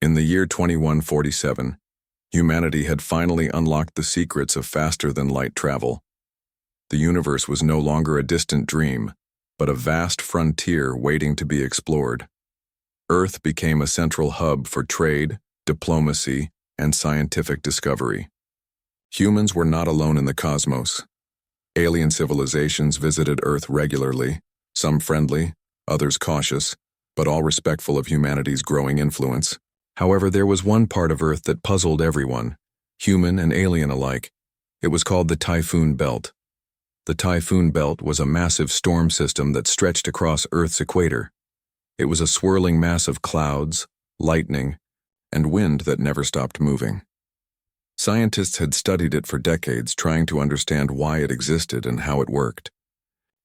In the year 2147, humanity had finally unlocked the secrets of faster-than-light travel. The universe was no longer a distant dream, but a vast frontier waiting to be explored. Earth became a central hub for trade, diplomacy, and scientific discovery. Humans were not alone in the cosmos. Alien civilizations visited Earth regularly, some friendly, others cautious, but all respectful of humanity's growing influence. However, there was one part of Earth that puzzled everyone, human and alien alike. It was called the Typhoon Belt. The Typhoon Belt was a massive storm system that stretched across Earth's equator. It was a swirling mass of clouds, lightning, and wind that never stopped moving. Scientists had studied it for decades, trying to understand why it existed and how it worked.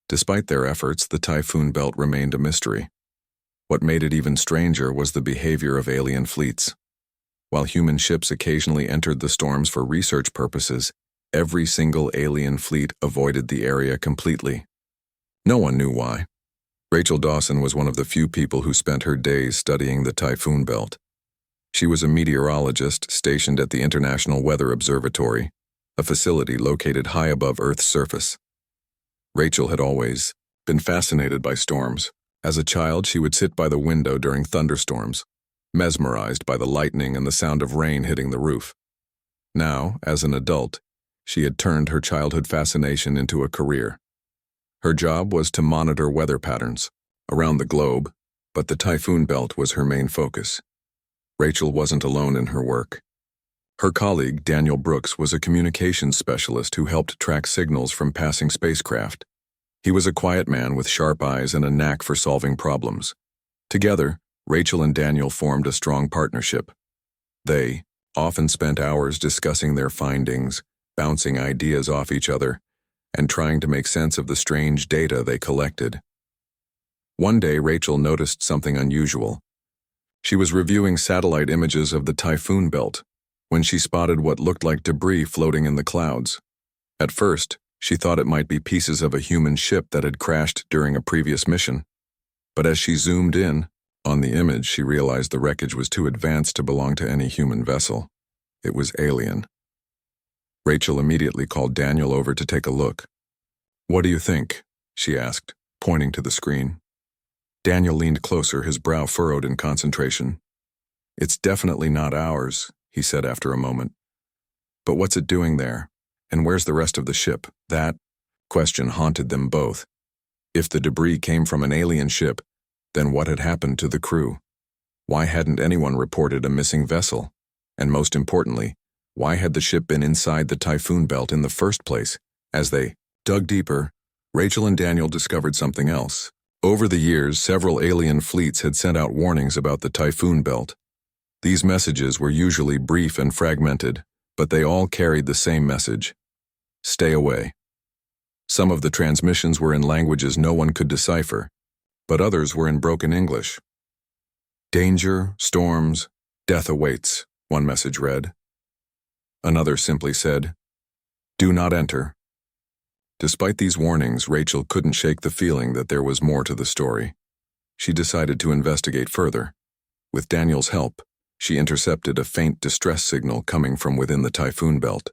Despite their efforts, the Typhoon Belt remained a mystery. What made it even stranger was the behavior of alien fleets. While human ships occasionally entered the storms for research purposes, every single alien fleet avoided the area completely. No one knew why. Rachel Dawson was one of the few people who spent her days studying the Typhoon Belt. She was a meteorologist stationed at the International Weather Observatory, a facility located high above Earth's surface. Rachel had always been fascinated by storms. As a child, she would sit by the window during thunderstorms, mesmerized by the lightning and the sound of rain hitting the roof. Now, as an adult, she had turned her childhood fascination into a career. Her job was to monitor weather patterns around the globe, but the Typhoon Belt was her main focus. Rachel wasn't alone in her work. Her colleague, Daniel Brooks, was a communications specialist who helped track signals from passing spacecraft. He was a quiet man with sharp eyes and a knack for solving problems. Together, Rachel and Daniel formed a strong partnership. They often spent hours discussing their findings, bouncing ideas off each other, and trying to make sense of the strange data they collected. One day, Rachel noticed something unusual. She was reviewing satellite images of the Typhoon Belt when she spotted what looked like debris floating in the clouds. At first, she thought it might be pieces of a human ship that had crashed during a previous mission. But as she zoomed in on the image, she realized the wreckage was too advanced to belong to any human vessel. It was alien. Rachel immediately called Daniel over to take a look. "What do you think?" she asked, pointing to the screen. Daniel leaned closer, his brow furrowed in concentration. "It's definitely not ours," he said after a moment. "But what's it doing there? And where's the rest of the ship?" That question haunted them both. If the debris came from an alien ship, then what had happened to the crew? Why hadn't anyone reported a missing vessel? And most importantly, why had the ship been inside the Typhoon Belt in the first place? As they dug deeper, Rachel and Daniel discovered something else. Over the years, several alien fleets had sent out warnings about the Typhoon Belt. These messages were usually brief and fragmented, but they all carried the same message: stay away. Some of the transmissions were in languages no one could decipher, but others were in broken English. "Danger, storms, death awaits," one message read. Another simply said, "Do not enter." Despite these warnings, Rachel couldn't shake the feeling that there was more to the story. She decided to investigate further. With Daniel's help, she intercepted a faint distress signal coming from within the Typhoon Belt.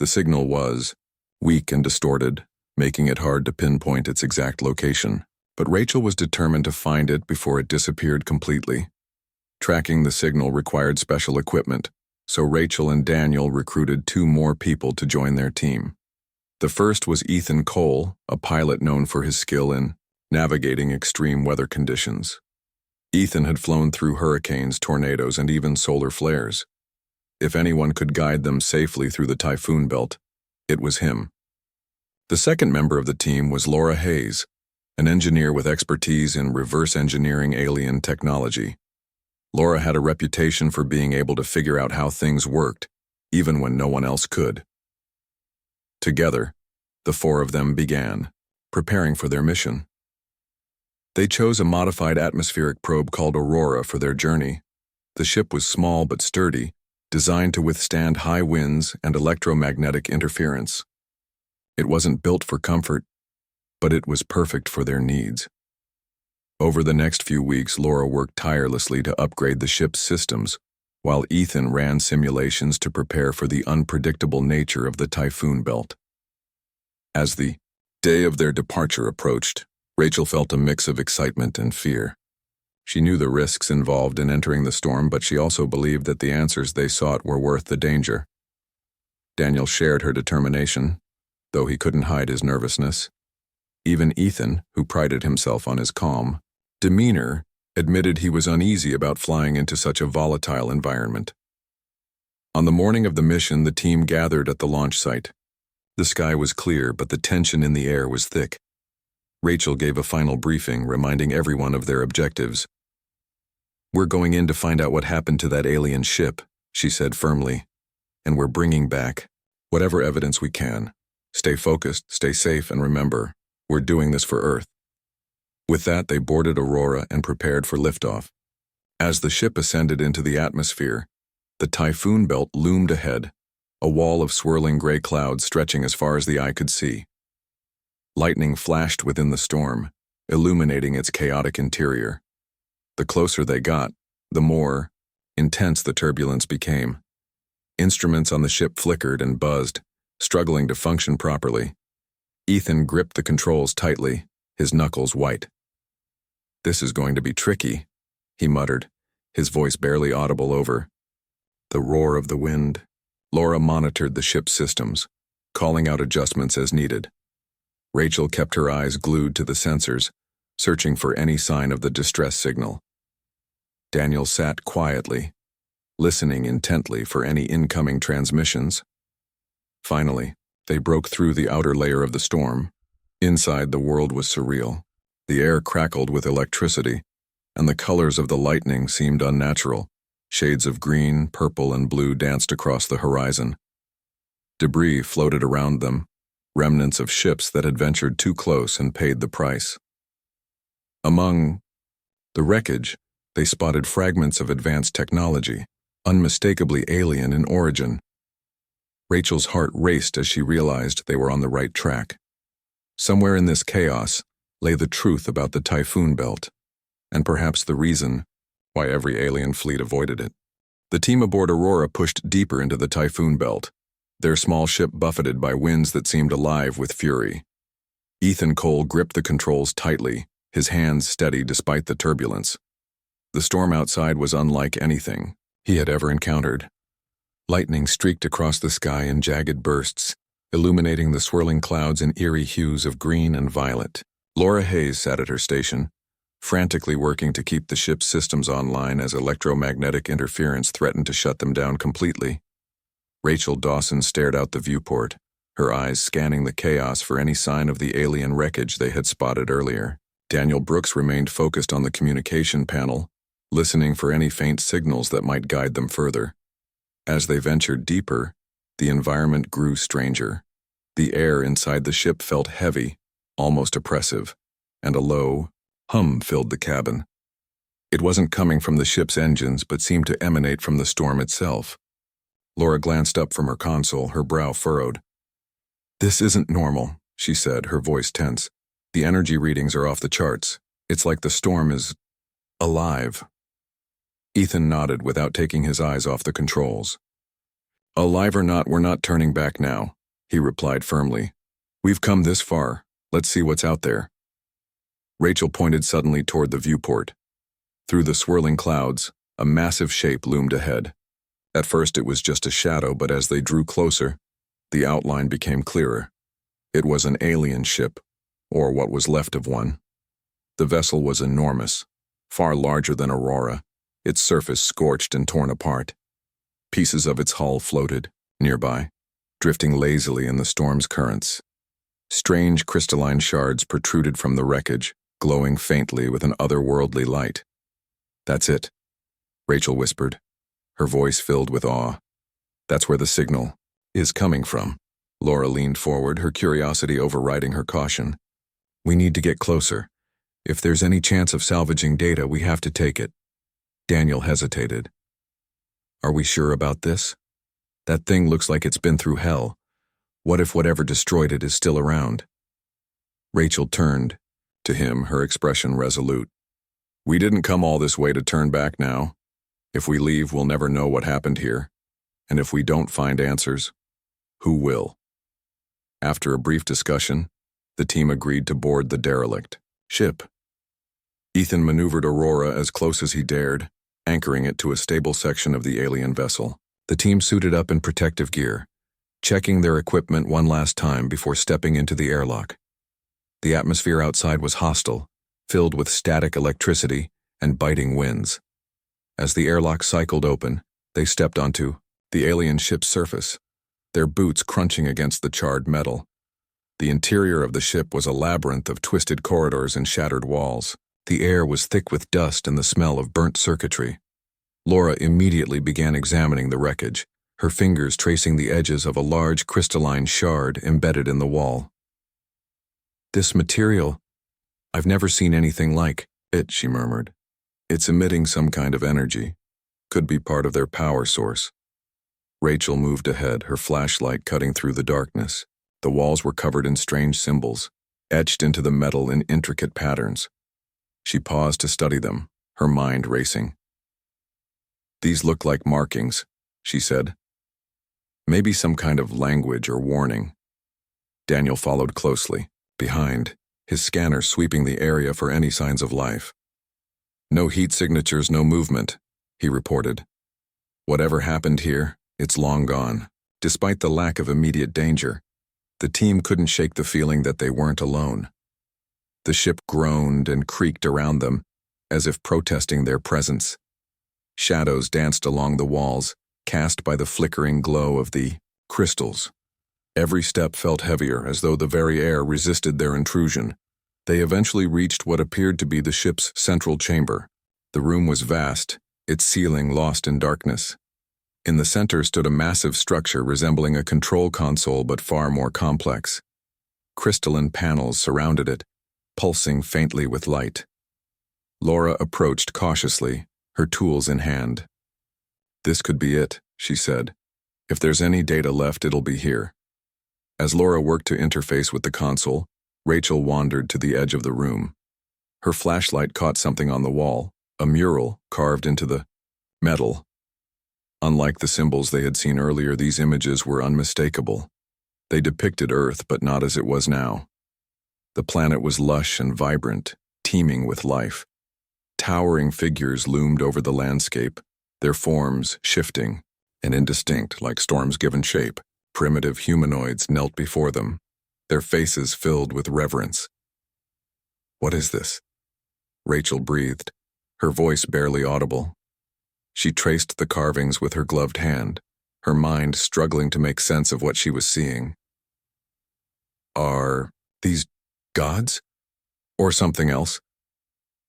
The signal was weak and distorted, making it hard to pinpoint its exact location. But Rachel was determined to find it before it disappeared completely. Tracking the signal required special equipment, so Rachel and Daniel recruited 2 more people to join their team. The first was Ethan Cole, a pilot known for his skill in navigating extreme weather conditions. Ethan had flown through hurricanes, tornadoes, and even solar flares. If anyone could guide them safely through the Typhoon Belt, it was him. The second member of the team was Laura Hayes, an engineer with expertise in reverse engineering alien technology. Laura had a reputation for being able to figure out how things worked, even when no one else could. Together, the 4 of them began preparing for their mission. They chose a modified atmospheric probe called Aurora for their journey. The ship was small but sturdy, designed to withstand high winds and electromagnetic interference. It wasn't built for comfort, but it was perfect for their needs. Over the next few weeks, Laura worked tirelessly to upgrade the ship's systems, while Ethan ran simulations to prepare for the unpredictable nature of the Typhoon belt. As the day of their departure approached, Rachel felt a mix of excitement and fear. She knew the risks involved in entering the storm, but she also believed that the answers they sought were worth the danger. Daniel shared her determination, though he couldn't hide his nervousness. Even Ethan, who prided himself on his calm demeanor, admitted he was uneasy about flying into such a volatile environment. On the morning of the mission, the team gathered at the launch site. The sky was clear, but the tension in the air was thick. Rachel gave a final briefing, reminding everyone of their objectives. "We're going in to find out what happened to that alien ship," she said firmly, "and we're bringing back whatever evidence we can. Stay focused, stay safe, and remember, we're doing this for Earth." With that, they boarded Aurora and prepared for liftoff. As the ship ascended into the atmosphere, the Typhoon belt loomed ahead, a wall of swirling gray clouds stretching as far as the eye could see. Lightning flashed within the storm, illuminating its chaotic interior. The closer they got, the more intense the turbulence became. Instruments on the ship flickered and buzzed, struggling to function properly. Ethan gripped the controls tightly, his knuckles white. "This is going to be tricky," he muttered, his voice barely audible over the roar of the wind. Laura monitored the ship's systems, calling out adjustments as needed. Rachel kept her eyes glued to the sensors, searching for any sign of the distress signal. Daniel sat quietly, listening intently for any incoming transmissions. Finally, they broke through the outer layer of the storm. Inside, the world was surreal. The air crackled with electricity, and the colors of the lightning seemed unnatural. Shades of green, purple, and blue danced across the horizon. Debris floated around them, remnants of ships that had ventured too close and paid the price. Among the wreckage, they spotted fragments of advanced technology, unmistakably alien in origin. Rachel's heart raced as she realized they were on the right track. Somewhere in this chaos lay the truth about the Typhoon belt, and perhaps the reason why every alien fleet avoided it. The team aboard Aurora pushed deeper into the Typhoon belt, their small ship buffeted by winds that seemed alive with fury. Ethan Cole gripped the controls tightly, his hands steady despite the turbulence. The storm outside was unlike anything he had ever encountered. Lightning streaked across the sky in jagged bursts, illuminating the swirling clouds in eerie hues of green and violet. Laura Hayes sat at her station, frantically working to keep the ship's systems online as electromagnetic interference threatened to shut them down completely. Rachel Dawson stared out the viewport, her eyes scanning the chaos for any sign of the alien wreckage they had spotted earlier. Daniel Brooks remained focused on the communication panel, listening for any faint signals that might guide them further. As they ventured deeper, the environment grew stranger. The air inside the ship felt heavy, almost oppressive, and a low hum filled the cabin. It wasn't coming from the ship's engines, but seemed to emanate from the storm itself. Laura glanced up from her console, her brow furrowed. "This isn't normal," she said, her voice tense. "The energy readings are off the charts. It's like the storm is alive." Ethan nodded without taking his eyes off the controls. "Alive or not, we're not turning back now," he replied firmly. "We've come this far. Let's see what's out there." Rachel pointed suddenly toward the viewport. Through the swirling clouds, a massive shape loomed ahead. At first it was just a shadow, but as they drew closer, the outline became clearer. It was an alien ship, or what was left of one. The vessel was enormous, far larger than Aurora, its surface scorched and torn apart. Pieces of its hull floated nearby, drifting lazily in the storm's currents. Strange crystalline shards protruded from the wreckage, glowing faintly with an otherworldly light. "That's it," Rachel whispered, her voice filled with awe. "That's where the signal is coming from." Laura leaned forward, her curiosity overriding her caution. "We need to get closer. If there's any chance of salvaging data, we have to take it." Daniel hesitated. "Are we sure about this? That thing looks like it's been through hell. What if whatever destroyed it is still around?" Rachel turned to him, her expression resolute. We didn't come all this way to turn back now. If we leave, we'll never know what happened here. And if we don't find answers, who will? After a brief discussion, the team agreed to board the derelict ship. Ethan maneuvered Aurora as close as he dared, anchoring it to a stable section of the alien vessel. The team suited up in protective gear, checking their equipment one last time before stepping into the airlock. The atmosphere outside was hostile, filled with static electricity and biting winds. As the airlock cycled open, they stepped onto the alien ship's surface, their boots crunching against the charred metal. The interior of the ship was a labyrinth of twisted corridors and shattered walls. The air was thick with dust and the smell of burnt circuitry. Laura immediately began examining the wreckage, her fingers tracing the edges of a large crystalline shard embedded in the wall. "This material, I've never seen anything like it," she murmured. "It's emitting some kind of energy. Could be part of their power source." Rachel moved ahead, her flashlight cutting through the darkness. The walls were covered in strange symbols, etched into the metal in intricate patterns. She paused to study them, her mind racing. "These look like markings," she said. "Maybe some kind of language or warning." Daniel followed closely, behind, his scanner sweeping the area for any signs of life. "No heat signatures, no movement," he reported. "Whatever happened here, it's long gone." Despite the lack of immediate danger, the team couldn't shake the feeling that they weren't alone. The ship groaned and creaked around them, as if protesting their presence. Shadows danced along the walls, cast by the flickering glow of the crystals. Every step felt heavier, as though the very air resisted their intrusion. They eventually reached what appeared to be the ship's central chamber. The room was vast, its ceiling lost in darkness. In the center stood a massive structure resembling a control console but far more complex. Crystalline panels surrounded it, pulsing faintly with light. Laura approached cautiously, her tools in hand. "This could be it," she said. "If there's any data left, it'll be here." As Laura worked to interface with the console, Rachel wandered to the edge of the room. Her flashlight caught something on the wall, a mural carved into the metal. Unlike the symbols they had seen earlier, these images were unmistakable. They depicted Earth, but not as it was now. The planet was lush and vibrant, teeming with life. Towering figures loomed over the landscape, their forms shifting and indistinct like storms given shape. Primitive humanoids knelt before them, their faces filled with reverence. "What is this?" Rachel breathed, her voice barely audible. She traced the carvings with her gloved hand, her mind struggling to make sense of what she was seeing. "Are these gods? Or something else?"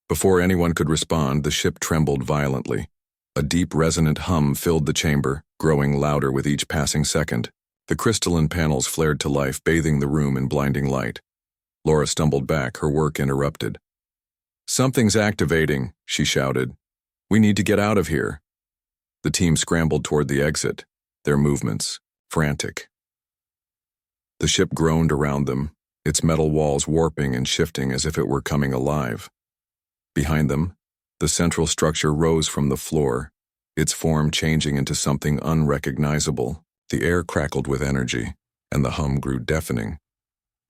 Before anyone could respond, the ship trembled violently. A deep resonant hum filled the chamber, growing louder with each passing second. The crystalline panels flared to life, bathing the room in blinding light. Laura stumbled back, her work interrupted. "Something's activating," she shouted. "We need to get out of here." The team scrambled toward the exit, their movements frantic. The ship groaned around them, its metal walls warping and shifting as if it were coming alive. Behind them, the central structure rose from the floor, its form changing into something unrecognizable. The air crackled with energy, and the hum grew deafening.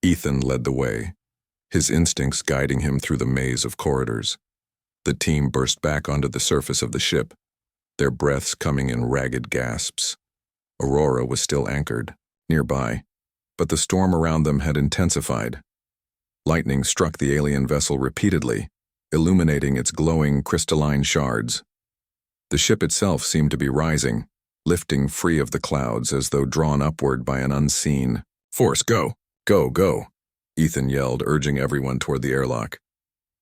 Ethan led the way, his instincts guiding him through the maze of corridors. The team burst back onto the surface of the ship, their breaths coming in ragged gasps. Aurora was still anchored, nearby, but the storm around them had intensified. Lightning struck the alien vessel repeatedly, illuminating its glowing crystalline shards. The ship itself seemed to be rising, lifting free of the clouds as though drawn upward by an unseen force. "Go! Go! Go!" Ethan yelled, urging everyone toward the airlock.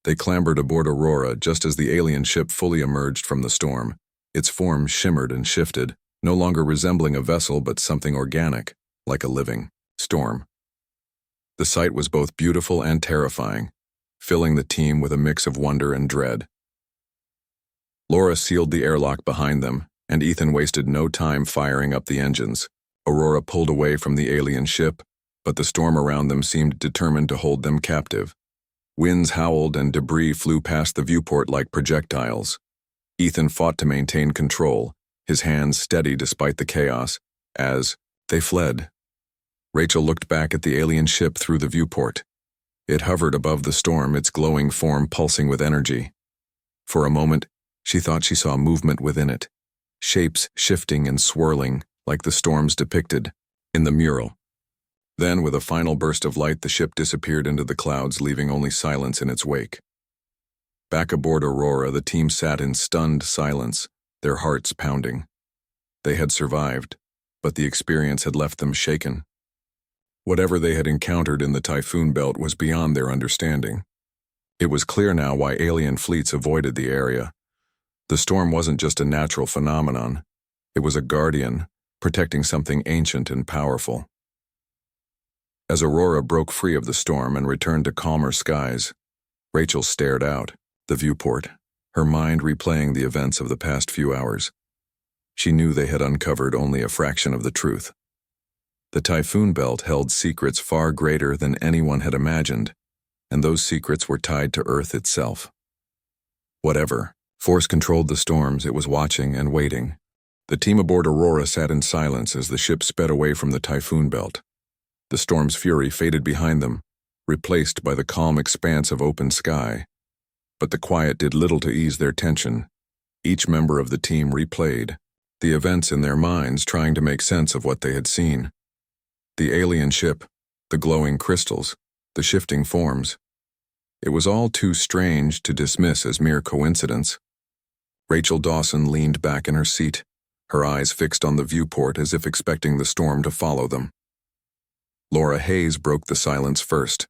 They clambered aboard Aurora just as the alien ship fully emerged from the storm. Its form shimmered and shifted, no longer resembling a vessel but something organic, like a living storm. The sight was both beautiful and terrifying, filling the team with a mix of wonder and dread. Laura sealed the airlock behind them, and Ethan wasted no time firing up the engines. Aurora pulled away from the alien ship, but the storm around them seemed determined to hold them captive. Winds howled and debris flew past the viewport like projectiles. Ethan fought to maintain control, his hands steady despite the chaos, as they fled. Rachel looked back at the alien ship through the viewport. It hovered above the storm, its glowing form pulsing with energy. For a moment, she thought she saw movement within it, shapes shifting and swirling like the storms depicted in the mural. Then, with a final burst of light, the ship disappeared into the clouds, leaving only silence in its wake. Back aboard Aurora, the team sat in stunned silence, their hearts pounding. They had survived, but the experience had left them shaken. Whatever they had encountered in the Typhoon belt was beyond their understanding. It was clear now why alien fleets avoided the area. The storm wasn't just a natural phenomenon. It was a guardian, protecting something ancient and powerful. As Aurora broke free of the storm and returned to calmer skies, Rachel stared out the viewport, her mind replaying the events of the past few hours. She knew they had uncovered only a fraction of the truth. The Typhoon belt held secrets far greater than anyone had imagined, and those secrets were tied to Earth itself. Whatever force controlled the storms, it was watching and waiting. The team aboard Aurora sat in silence as the ship sped away from the Typhoon belt. The storm's fury faded behind them, replaced by the calm expanse of open sky. But the quiet did little to ease their tension. Each member of the team replayed the events in their minds, trying to make sense of what they had seen. The alien ship, the glowing crystals, the shifting forms. It was all too strange to dismiss as mere coincidence. Rachel Dawson leaned back in her seat, her eyes fixed on the viewport as if expecting the storm to follow them. Laura Hayes broke the silence first.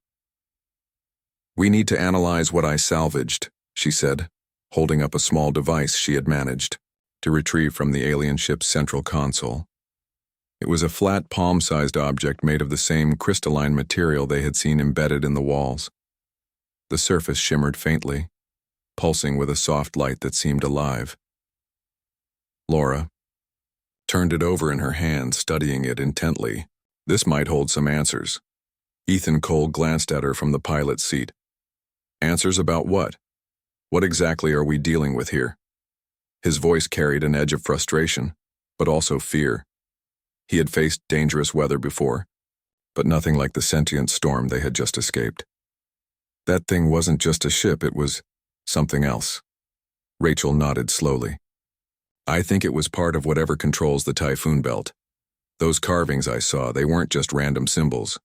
"We need to analyze what I salvaged," she said, holding up a small device she had managed to retrieve from the alien ship's central console. It was a flat, palm-sized object made of the same crystalline material they had seen embedded in the walls. The surface shimmered faintly, pulsing with a soft light that seemed alive. Laura turned it over in her hand, studying it intently. This might hold some answers. Ethan Cole glanced at her from the pilot's seat. "Answers about what? What exactly are we dealing with here?" His voice carried an edge of frustration, but also fear. He had faced dangerous weather before, but nothing like the sentient storm they had just escaped. That thing wasn't just a ship, it was something else. Rachel nodded slowly. "I think it was part of whatever controls the Typhoon belt. Those carvings I saw, they weren't just random symbols.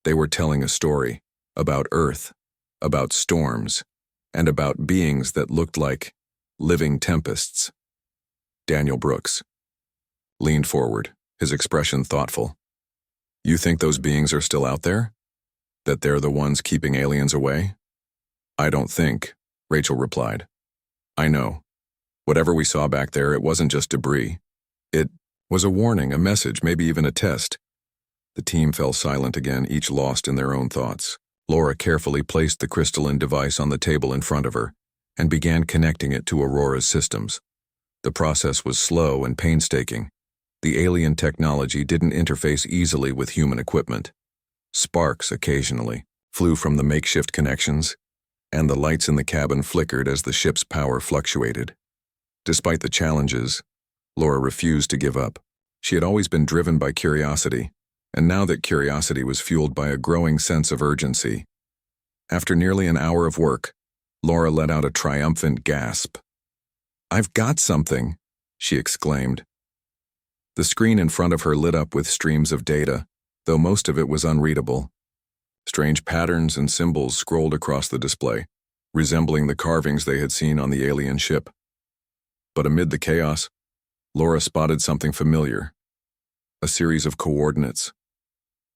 They were telling a story about Earth, about storms, and about beings that looked like living tempests." Daniel Brooks leaned forward, his expression thoughtful. "You think those beings are still out there? That they're the ones keeping aliens away?" "I don't think," Rachel replied. "I know. Whatever we saw back there, it wasn't just debris. It was a warning, a message, maybe even a test." The team fell silent again, each lost in their own thoughts. Laura carefully placed the crystalline device on the table in front of her and began connecting it to Aurora's systems. The process was slow and painstaking. The alien technology didn't interface easily with human equipment. Sparks occasionally flew from the makeshift connections, and the lights in the cabin flickered as the ship's power fluctuated. Despite the challenges, Laura refused to give up. She had always been driven by curiosity, and now that curiosity was fueled by a growing sense of urgency. After nearly an hour of work, Laura let out a triumphant gasp. "I've got something," she exclaimed. The screen in front of her lit up with streams of data, though most of it was unreadable. Strange patterns and symbols scrolled across the display, resembling the carvings they had seen on the alien ship. But amid the chaos, Laura spotted something familiar. A series of coordinates.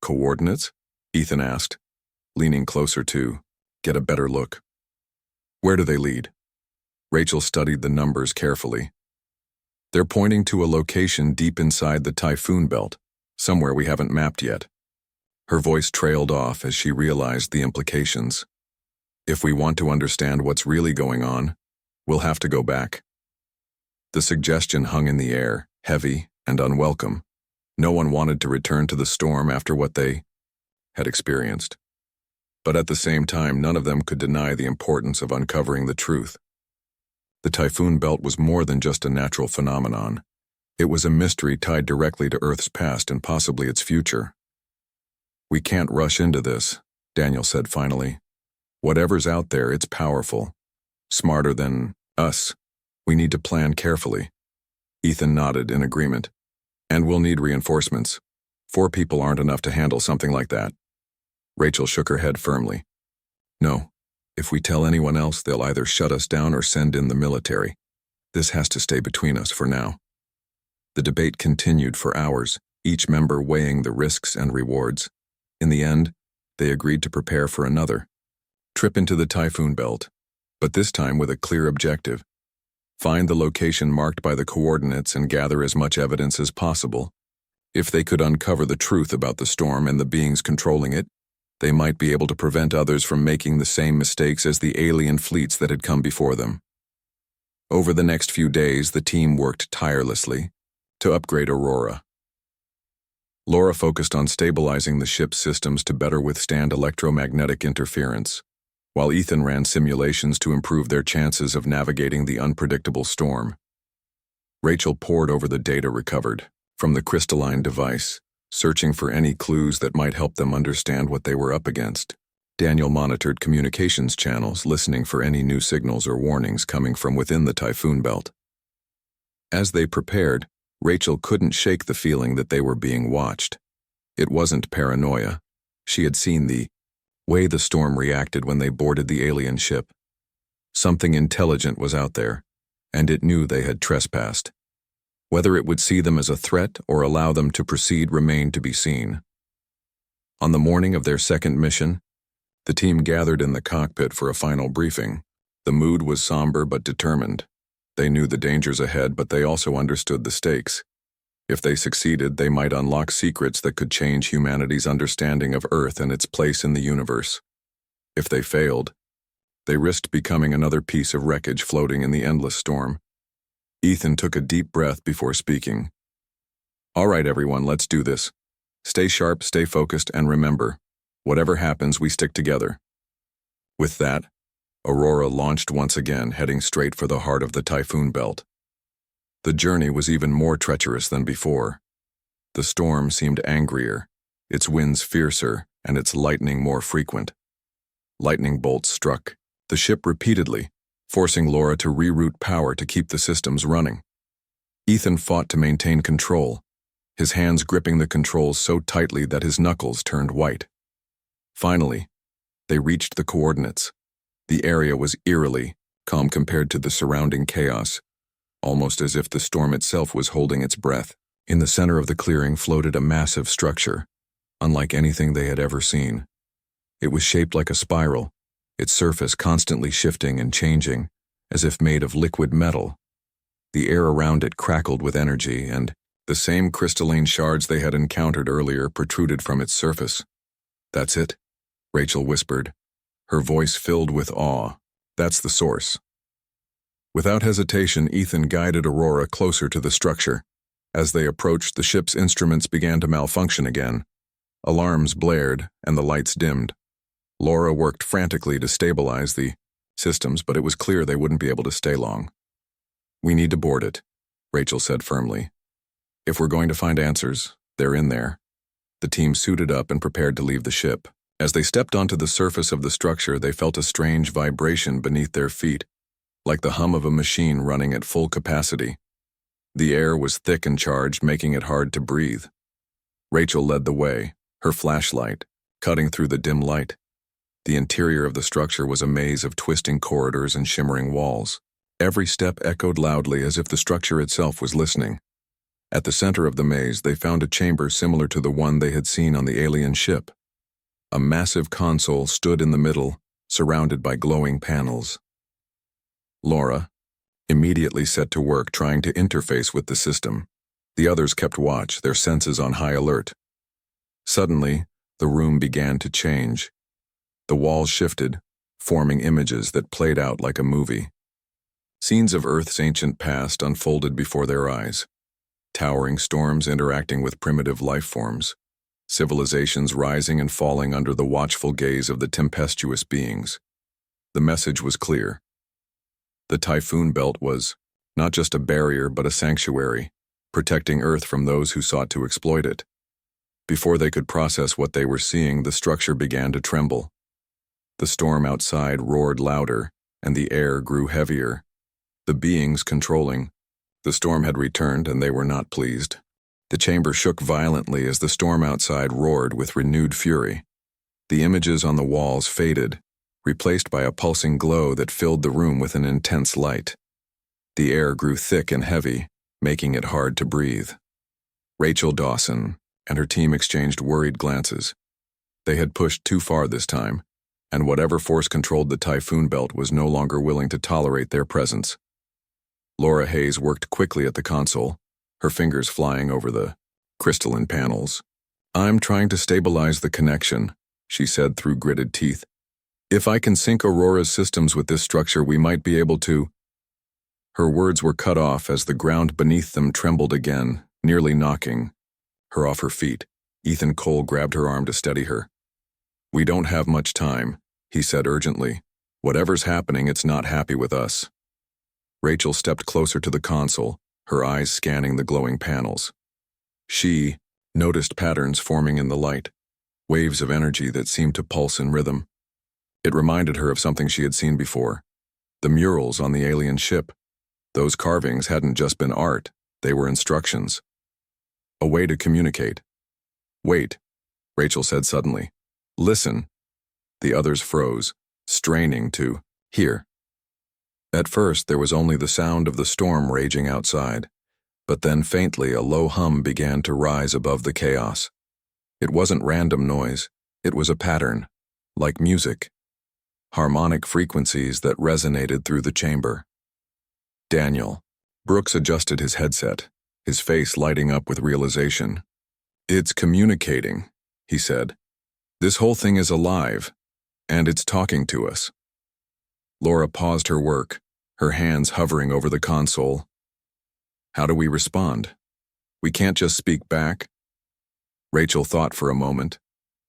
"Coordinates?" Ethan asked, leaning closer to get a better look. "Where do they lead?" Rachel studied the numbers carefully. "They're pointing to a location deep inside the Typhoon belt, somewhere we haven't mapped yet." Her voice trailed off as she realized the implications. "If we want to understand what's really going on, we'll have to go back." The suggestion hung in the air, heavy and unwelcome. No one wanted to return to the storm after what they had experienced. But at the same time, none of them could deny the importance of uncovering the truth. The Typhoon Belt was more than just a natural phenomenon. It was a mystery tied directly to Earth's past and possibly its future. "We can't rush into this," Daniel said finally. "Whatever's out there, it's powerful. Smarter than us. We need to plan carefully." Ethan nodded in agreement. "And we'll need reinforcements. 4 people aren't enough to handle something like that." Rachel shook her head firmly. "No. If we tell anyone else, they'll either shut us down or send in the military. This has to stay between us for now." The debate continued for hours, each member weighing the risks and rewards. In the end, they agreed to prepare for another trip into the Typhoon Belt, but this time with a clear objective. Find the location marked by the coordinates and gather as much evidence as possible. If they could uncover the truth about the storm and the beings controlling it, they might be able to prevent others from making the same mistakes as the alien fleets that had come before them. Over the next few days, the team worked tirelessly to upgrade Aurora. Laura focused on stabilizing the ship's systems to better withstand electromagnetic interference, while Ethan ran simulations to improve their chances of navigating the unpredictable storm. Rachel pored over the data recovered from the crystalline device, searching for any clues that might help them understand what they were up against. Daniel monitored communications channels, listening for any new signals or warnings coming from within the Typhoon Belt. As they prepared, Rachel couldn't shake the feeling that they were being watched. It wasn't paranoia. She had seen the way the storm reacted when they boarded the alien ship. Something intelligent was out there, and it knew they had trespassed. Whether it would see them as a threat or allow them to proceed remained to be seen. On the morning of their second mission, the team gathered in the cockpit for a final briefing. The mood was somber but determined. They knew the dangers ahead, but they also understood the stakes. If they succeeded, they might unlock secrets that could change humanity's understanding of Earth and its place in the universe. If they failed, they risked becoming another piece of wreckage floating in the endless storm. Ethan took a deep breath before speaking. "All right, everyone, let's do this. Stay sharp, stay focused, and remember, whatever happens, we stick together." With that, Aurora launched once again, heading straight for the heart of the Typhoon Belt. The journey was even more treacherous than before. The storm seemed angrier, its winds fiercer, and its lightning more frequent. Lightning bolts struck the ship repeatedly, forcing Laura to reroute power to keep the systems running. Ethan fought to maintain control, his hands gripping the controls so tightly that his knuckles turned white. Finally, they reached the coordinates. The area was eerily calm compared to the surrounding chaos, almost as if the storm itself was holding its breath. In the center of the clearing floated a massive structure, unlike anything they had ever seen. It was shaped like a spiral, its surface constantly shifting and changing, as if made of liquid metal. The air around it crackled with energy, and the same crystalline shards they had encountered earlier protruded from its surface. "That's it," Rachel whispered, her voice filled with awe. "That's the source." Without hesitation, Ethan guided Aurora closer to the structure. As they approached, the ship's instruments began to malfunction again. Alarms blared, and the lights dimmed. Laura worked frantically to stabilize the systems, but it was clear they wouldn't be able to stay long. "We need to board it," Rachel said firmly. "If we're going to find answers, they're in there." The team suited up and prepared to leave the ship. As they stepped onto the surface of the structure, they felt a strange vibration beneath their feet, like the hum of a machine running at full capacity. The air was thick and charged, making it hard to breathe. Rachel led the way, her flashlight cutting through the dim light. The interior of the structure was a maze of twisting corridors and shimmering walls. Every step echoed loudly as if the structure itself was listening. At the center of the maze, they found a chamber similar to the one they had seen on the alien ship. A massive console stood in the middle, surrounded by glowing panels. Laura immediately set to work trying to interface with the system. The others kept watch, their senses on high alert. Suddenly, the room began to change. The walls shifted, forming images that played out like a movie. Scenes of Earth's ancient past unfolded before their eyes. Towering storms interacting with primitive life forms. civilizations rising and falling under the watchful gaze of the tempestuous beings. The message was clear. The Typhoon Belt was not just a barrier but a sanctuary, protecting Earth from those who sought to exploit it. Before they could process what they were seeing, the structure began to tremble. The storm outside roared louder, and the air grew heavier. The beings controlling the storm had returned, and they were not pleased. The chamber shook violently as the storm outside roared with renewed fury. The images on the walls faded, replaced by a pulsing glow that filled the room with an intense light. The air grew thick and heavy, making it hard to breathe. Rachel Dawson and her team exchanged worried glances. They had pushed too far this time, and whatever force controlled the Typhoon Belt was no longer willing to tolerate their presence. Laura Hayes worked quickly at the console, her fingers flying over the crystalline panels. "I'm trying to stabilize the connection," she said through gritted teeth. "If I can sync Aurora's systems with this structure, we might be able to—" Her words were cut off as the ground beneath them trembled again, nearly knocking her off her feet. Ethan Cole grabbed her arm to steady her. "We don't have much time," he said urgently. "Whatever's happening, it's not happy with us." Rachel stepped closer to the console, her eyes scanning the glowing panels. She noticed patterns forming in the light, waves of energy that seemed to pulse in rhythm. It reminded her of something she had seen before, the murals on the alien ship. Those carvings hadn't just been art, they were instructions. A way to communicate. "Wait," Rachel said suddenly. "Listen." The others froze, straining to hear. At first, there was only the sound of the storm raging outside, but then faintly a low hum began to rise above the chaos. It wasn't random noise, it was a pattern, like music. Harmonic frequencies that resonated through the chamber. Daniel. Brooks adjusted his headset, his face lighting up with realization. "It's communicating," he said. "This whole thing is alive, and it's talking to us." Laura paused her work, her hands hovering over the console. "How do we respond? We can't just speak back." Rachel thought for a moment,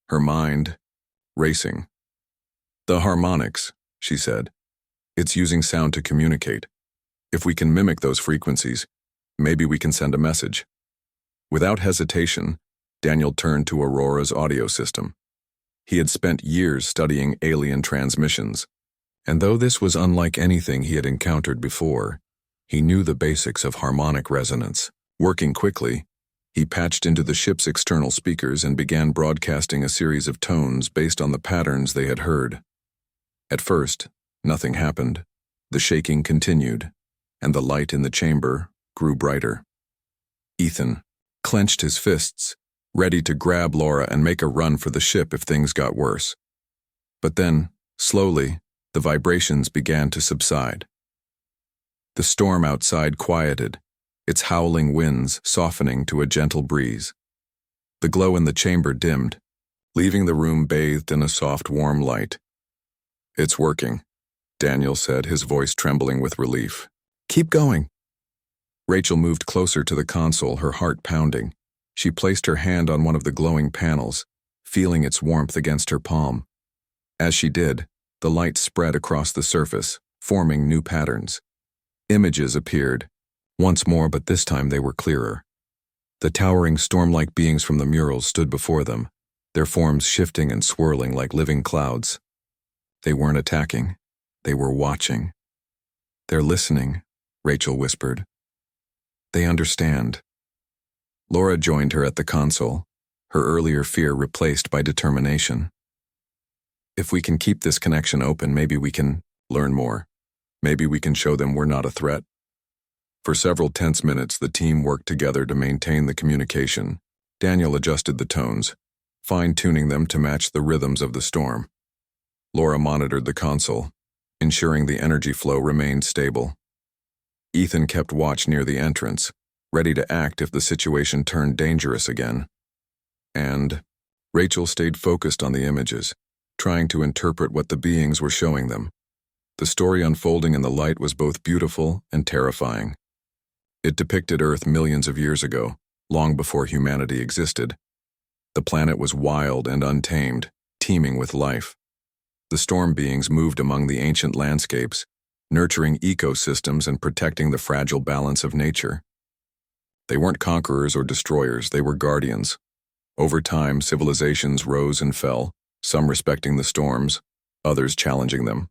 her mind racing. "The harmonics," she said. "It's using sound to communicate. If we can mimic those frequencies, maybe we can send a message." Without hesitation, Daniel turned to Aurora's audio system. He had spent years studying alien transmissions, and though this was unlike anything he had encountered before, he knew the basics of harmonic resonance. Working quickly, he patched into the ship's external speakers and began broadcasting a series of tones based on the patterns they had heard. At first, nothing happened. The shaking continued, and the light in the chamber grew brighter. Ethan clenched his fists, ready to grab Laura and make a run for the ship if things got worse. But then, slowly, the vibrations began to subside. The storm outside quieted, its howling winds softening to a gentle breeze. The glow in the chamber dimmed, leaving the room bathed in a soft, warm light. "It's working," Daniel said, his voice trembling with relief. "Keep going." Rachel moved closer to the console, her heart pounding. She placed her hand on one of the glowing panels, feeling its warmth against her palm. As she did, the light spread across the surface, forming new patterns. Images appeared, once more, but this time they were clearer. The towering storm-like beings from the murals stood before them, their forms shifting and swirling like living clouds. They weren't attacking, they were watching. "They're listening," Rachel whispered. "They understand." Laura joined her at the console, her earlier fear replaced by determination. "If we can keep this connection open, maybe we can learn more. Maybe we can show them we're not a threat." For several tense minutes, the team worked together to maintain the communication. Daniel adjusted the tones, fine-tuning them to match the rhythms of the storm. Laura monitored the console, ensuring the energy flow remained stable. Ethan kept watch near the entrance, ready to act if the situation turned dangerous again. And Rachel stayed focused on the images, trying to interpret what the beings were showing them. The story unfolding in the light was both beautiful and terrifying. It depicted Earth millions of years ago, long before humanity existed. The planet was wild and untamed, teeming with life. The storm beings moved among the ancient landscapes, nurturing ecosystems and protecting the fragile balance of nature. They weren't conquerors or destroyers, they were guardians. Over time, civilizations rose and fell, some respecting the storms, others challenging them.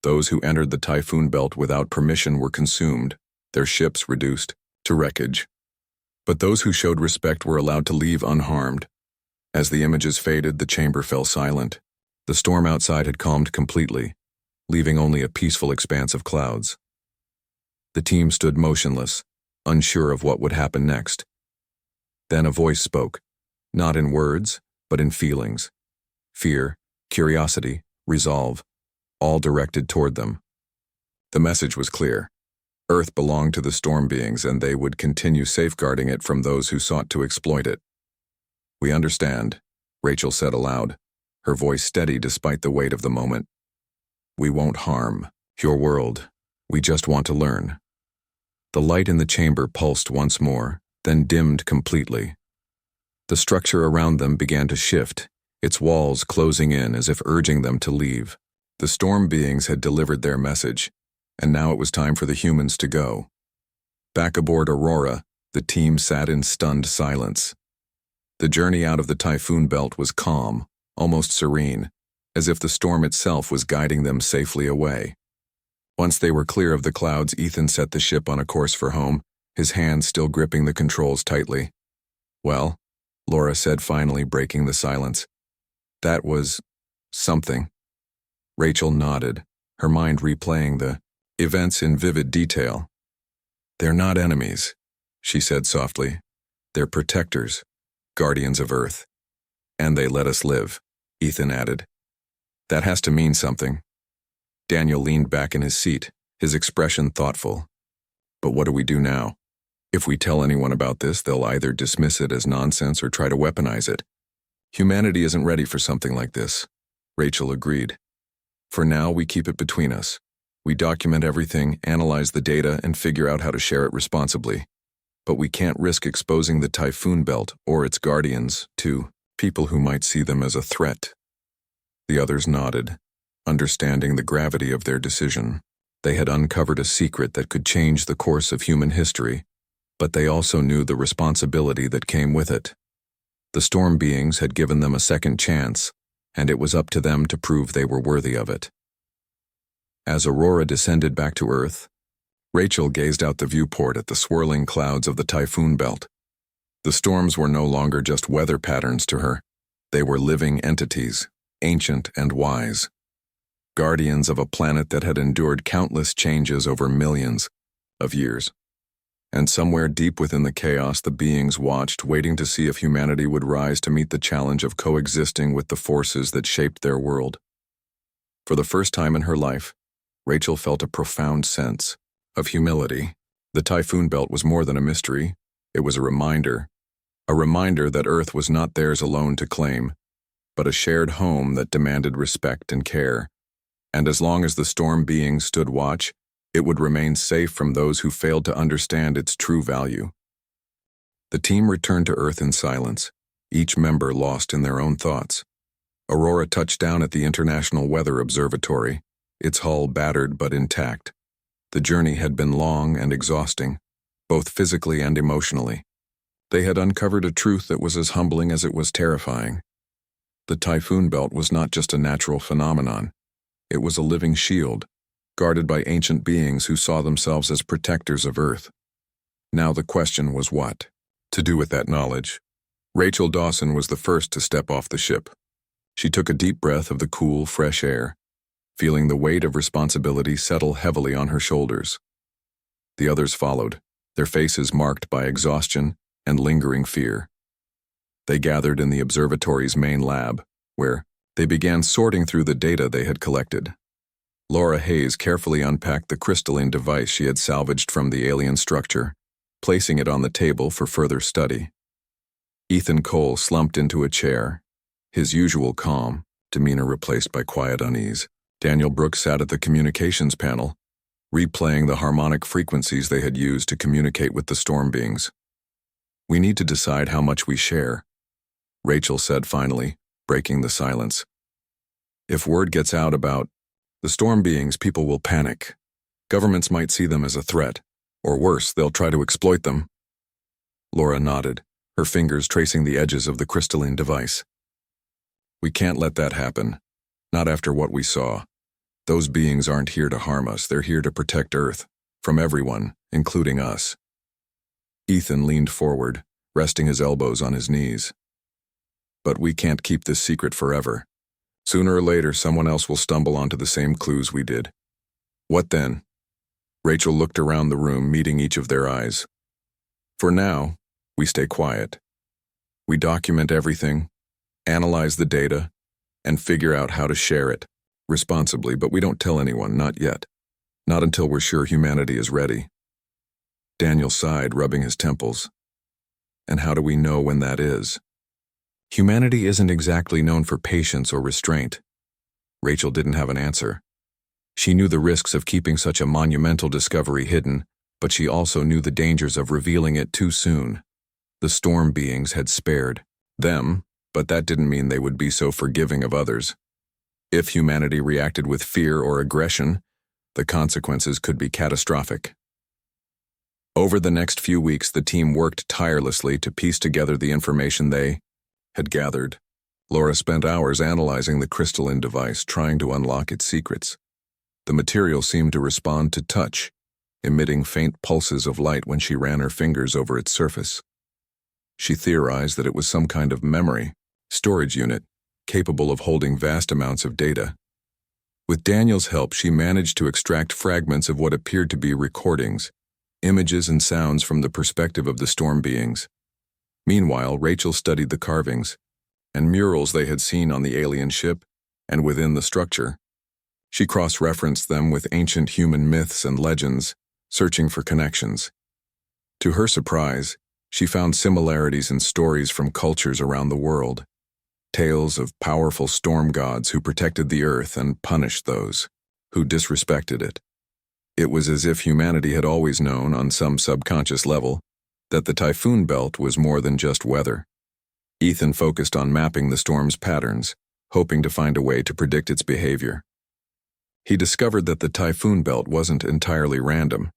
Those who entered the Typhoon belt without permission were consumed, their ships reduced to wreckage. But those who showed respect were allowed to leave unharmed. As the images faded, the chamber fell silent. The storm outside had calmed completely, leaving only a peaceful expanse of clouds. The team stood motionless, unsure of what would happen next. Then a voice spoke, not in words, but in feelings. Fear, curiosity, resolve, all directed toward them. The message was clear. Earth belonged to the storm beings, and they would continue safeguarding it from those who sought to exploit it. "We understand," Rachel said aloud, her voice steady despite the weight of the moment. "We won't harm your world. We just want to learn." The light in the chamber pulsed once more, then dimmed completely. The structure around them began to shift, its walls closing in as if urging them to leave. The storm beings had delivered their message, and now it was time for the humans to go. Back aboard Aurora, the team sat in stunned silence. The journey out of the Typhoon belt was calm, almost serene, as if the storm itself was guiding them safely away. Once they were clear of the clouds, Ethan set the ship on a course for home, his hands still gripping the controls tightly. "Well," Laura said, finally breaking the silence. "That was something." Rachel nodded, her mind replaying the events in vivid detail. "They're not enemies," she said softly. "They're protectors, guardians of Earth. And they let us live," Ethan added. "That has to mean something." Daniel leaned back in his seat, his expression thoughtful. "But what do we do now? If we tell anyone about this, they'll either dismiss it as nonsense or try to weaponize it. Humanity isn't ready for something like this," Rachel agreed. "For now, we keep it between us. We document everything, analyze the data, and figure out how to share it responsibly. But we can't risk exposing the Typhoon belt or its guardians to people who might see them as a threat." The others nodded, understanding the gravity of their decision. They had uncovered a secret that could change the course of human history, but they also knew the responsibility that came with it. The storm beings had given them a second chance, and it was up to them to prove they were worthy of it. As Aurora descended back to Earth, Rachel gazed out the viewport at the swirling clouds of the Typhoon belt. The storms were no longer just weather patterns to her. They were living entities, ancient and wise. Guardians of a planet that had endured countless changes over millions of years. And somewhere deep within the chaos, the beings watched, waiting to see if humanity would rise to meet the challenge of coexisting with the forces that shaped their world. For the first time in her life, Rachel felt a profound sense of humility. The Typhoon belt was more than a mystery. It was a reminder that Earth was not theirs alone to claim, but a shared home that demanded respect and care. And as long as the storm beings stood watch, it would remain safe from those who failed to understand its true value. The team returned to Earth in silence, each member lost in their own thoughts. Aurora touched down at the International Weather Observatory, its hull battered but intact. The journey had been long and exhausting, both physically and emotionally. They had uncovered a truth that was as humbling as it was terrifying. The Typhoon belt was not just a natural phenomenon. It was a living shield, guarded by ancient beings who saw themselves as protectors of Earth. Now the question was what to do with that knowledge. Rachel Dawson was the first to step off the ship. She took a deep breath of the cool, fresh air, feeling the weight of responsibility settle heavily on her shoulders. The others followed, their faces marked by exhaustion and lingering fear. They gathered in the observatory's main lab, where they began sorting through the data they had collected. Laura Hayes carefully unpacked the crystalline device she had salvaged from the alien structure, placing it on the table for further study. Ethan Cole slumped into a chair, his usual calm demeanor replaced by quiet unease. Daniel Brooks sat at the communications panel, replaying the harmonic frequencies they had used to communicate with the storm beings. "We need to decide how much we share," Rachel said finally, breaking the silence. If word gets out about the storm beings, people will panic. Governments might see them as a threat, or worse, they'll try to exploit them. Laura nodded, her fingers tracing the edges of the crystalline device. We can't let that happen. Not after what we saw. Those beings aren't here to harm us, they're here to protect Earth. From everyone, including us. Ethan leaned forward, resting his elbows on his knees. But we can't keep this secret forever. Sooner or later, someone else will stumble onto the same clues we did. What then? Rachel looked around the room, meeting each of their eyes. For now, we stay quiet. We document everything, analyze the data, and figure out how to share it responsibly, but we don't tell anyone, not yet. Not until we're sure humanity is ready. Daniel sighed, rubbing his temples. And how do we know when that is? Humanity isn't exactly known for patience or restraint. Rachel didn't have an answer. She knew the risks of keeping such a monumental discovery hidden, but she also knew the dangers of revealing it too soon. The storm beings had spared them, but that didn't mean they would be so forgiving of others. If humanity reacted with fear or aggression, the consequences could be catastrophic. Over the next few weeks, the team worked tirelessly to piece together the information they had gathered. Laura spent hours analyzing the crystalline device, trying to unlock its secrets. The material seemed to respond to touch, emitting faint pulses of light when she ran her fingers over its surface. She theorized that it was some kind of memory storage unit, capable of holding vast amounts of data. With Daniel's help, she managed to extract fragments of what appeared to be recordings, images and sounds from the perspective of the storm beings. Meanwhile, Rachel studied the carvings and murals they had seen on the alien ship and within the structure. She cross-referenced them with ancient human myths and legends, searching for connections. To her surprise, she found similarities in stories from cultures around the world. Tales of powerful storm gods who protected the Earth and punished those who disrespected it. It was as if humanity had always known, on some subconscious level, that the Typhoon belt was more than just weather. Ethan focused on mapping the storm's patterns, hoping to find a way to predict its behavior. He discovered that the Typhoon belt wasn't entirely random.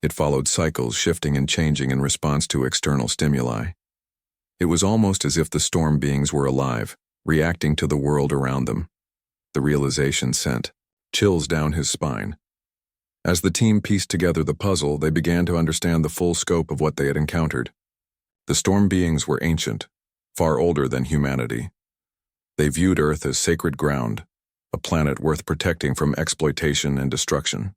It followed cycles, shifting and changing in response to external stimuli. It was almost as if the storm beings were alive, reacting to the world around them. The realization sent chills down his spine. As the team pieced together the puzzle, they began to understand the full scope of what they had encountered. The storm beings were ancient, far older than humanity. They viewed Earth as sacred ground, a planet worth protecting from exploitation and destruction.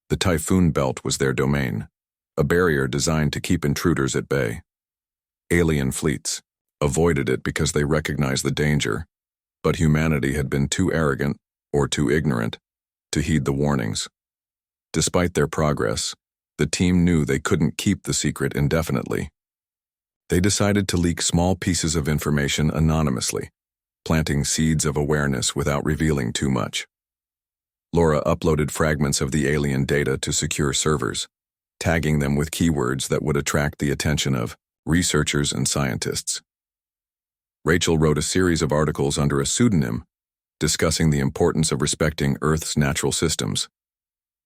The Typhoon belt was their domain, a barrier designed to keep intruders at bay. Alien fleets avoided it because they recognized the danger, but humanity had been too arrogant or too ignorant to heed the warnings. Despite their progress, the team knew they couldn't keep the secret indefinitely. They decided to leak small pieces of information anonymously, planting seeds of awareness without revealing too much. Laura uploaded fragments of the alien data to secure servers, tagging them with keywords that would attract the attention of researchers and scientists. Rachel wrote a series of articles under a pseudonym, discussing the importance of respecting Earth's natural systems.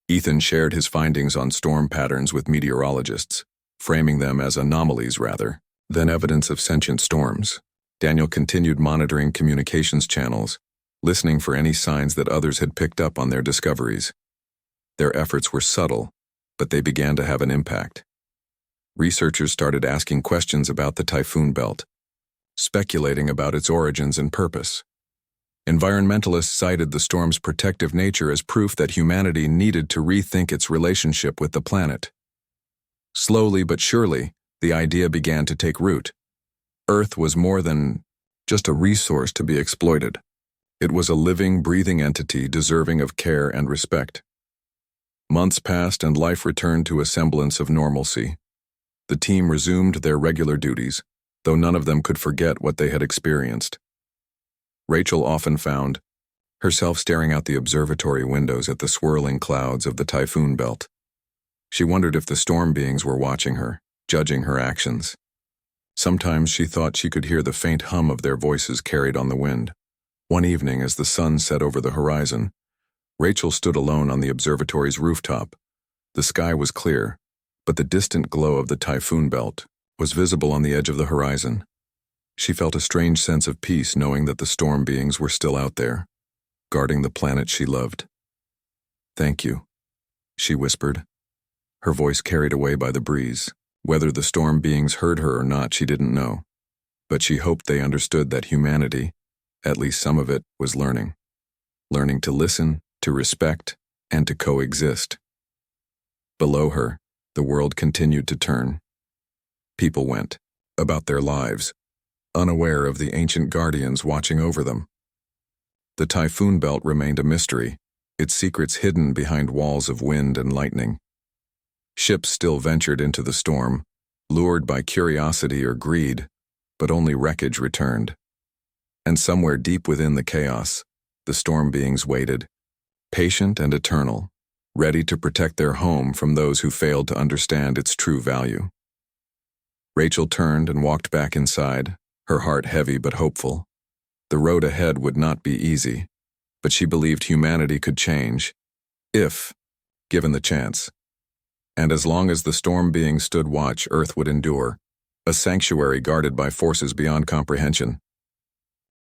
Ethan shared his findings on storm patterns with meteorologists, framing them as anomalies rather than evidence of sentient storms. Daniel continued monitoring communications channels, listening for any signs that others had picked up on their discoveries. Their efforts were subtle, but they began to have an impact. Researchers started asking questions about the Typhoon belt, speculating about its origins and purpose. Environmentalists cited the storm's protective nature as proof that humanity needed to rethink its relationship with the planet. Slowly but surely, the idea began to take root. Earth was more than just a resource to be exploited. It was a living, breathing entity deserving of care and respect. Months passed and life returned to a semblance of normalcy. The team resumed their regular duties, though none of them could forget what they had experienced. Rachel often found herself staring out the observatory windows at the swirling clouds of the Typhoon belt. She wondered if the storm beings were watching her, judging her actions. Sometimes she thought she could hear the faint hum of their voices carried on the wind. One evening, as the sun set over the horizon, Rachel stood alone on the observatory's rooftop. The sky was clear, but the distant glow of the Typhoon belt was visible on the edge of the horizon. She felt a strange sense of peace knowing that the storm beings were still out there, guarding the planet she loved. "Thank you," she whispered, her voice carried away by the breeze. Whether the storm beings heard her or not, she didn't know, but she hoped they understood that humanity, at least some of it, was learning to listen, to respect, and to coexist. Below her, the world continued to turn. People went about their lives, unaware of the ancient guardians watching over them. The Typhoon belt remained a mystery, its secrets hidden behind walls of wind and lightning. Ships still ventured into the storm, lured by curiosity or greed, but only wreckage returned. And somewhere deep within the chaos, the storm beings waited, patient and eternal, ready to protect their home from those who failed to understand its true value. Rachel turned and walked back inside, her heart heavy but hopeful. The road ahead would not be easy, but she believed humanity could change, if given the chance. And as long as the storm beings stood watch, Earth would endure, a sanctuary guarded by forces beyond comprehension.